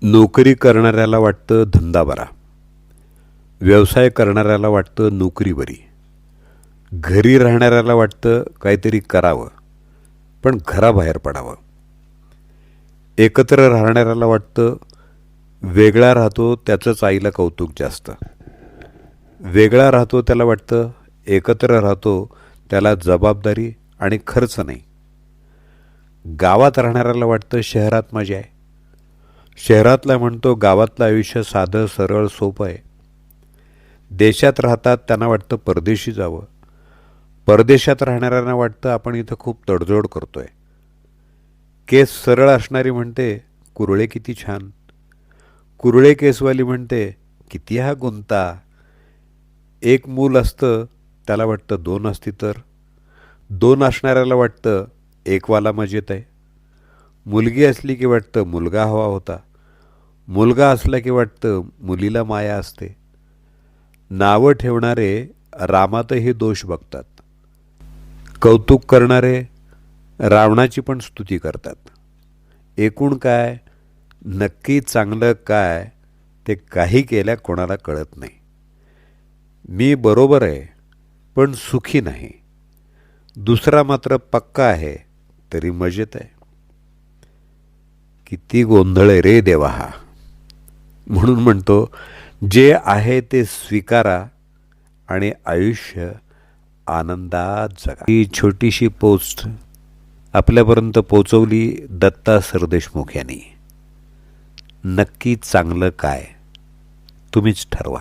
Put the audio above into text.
नोकरी करणाऱ्याला वाटतं धंदा बरा, व्यवसाय करणाऱ्याला वाटतं नोकरी बरी, घरी राहणाऱ्याला वाटतं काहीतरी करावं पण घराबाहेर पडावं, एकत्र राहणाऱ्याला वाटतं वेगळा राहतो त्याचंच आईला कौतुक जास्त, वेगळा राहतो त्याला वाटतं एकत्र राहतो त्याला जबाबदारी आणि खर्च नाही, गावात राहणाऱ्याला वाटतं शहरात मजा आहे, शहरातला म्हणतो गावातलं आयुष्य साधं सरळ सोपं आहे, देशात राहतात त्यांना वाटतं परदेशी जावं, परदेशात राहणाऱ्यांना वाटतं आपण इथं खूप तडजोड करतोय, केस सरळ असणारी म्हणते कुरळे किती छान, कुरळे केसवाली म्हणते किती हा गुंता, एक मूल असतं त्याला वाटतं दोन असती तर, दोन असणाऱ्याला वाटतं एकवाला मजेत आहे, मुलगी असली की वाटतं मुलगा हवा होता, मुलगा असला की वाटतं मुलीला माया असते, नावं ठेवणारे रामातही दोष बघतात, कौतुक करणारे रावणाची पण स्तुती करतात, एकूण काय नक्की चांगलं काय ते काही केल्या कोणाला कळत नाही, मी बरोबर आहे पण सुखी नाही, दुसरा मात्र पक्का आहे तरी मजेत आहे. किती गोंधळ आहे रे देवा हा. म्हणून म्हणतो जे आहे ते स्वीकारा आणि आयुष्य आनंदात जगा. ही छोटीशी पोस्ट आपल्यापर्यंत पोचवली दत्ता सरदेशमुख यांनी. नक्की चांगलं काय तुम्हीच ठरवा.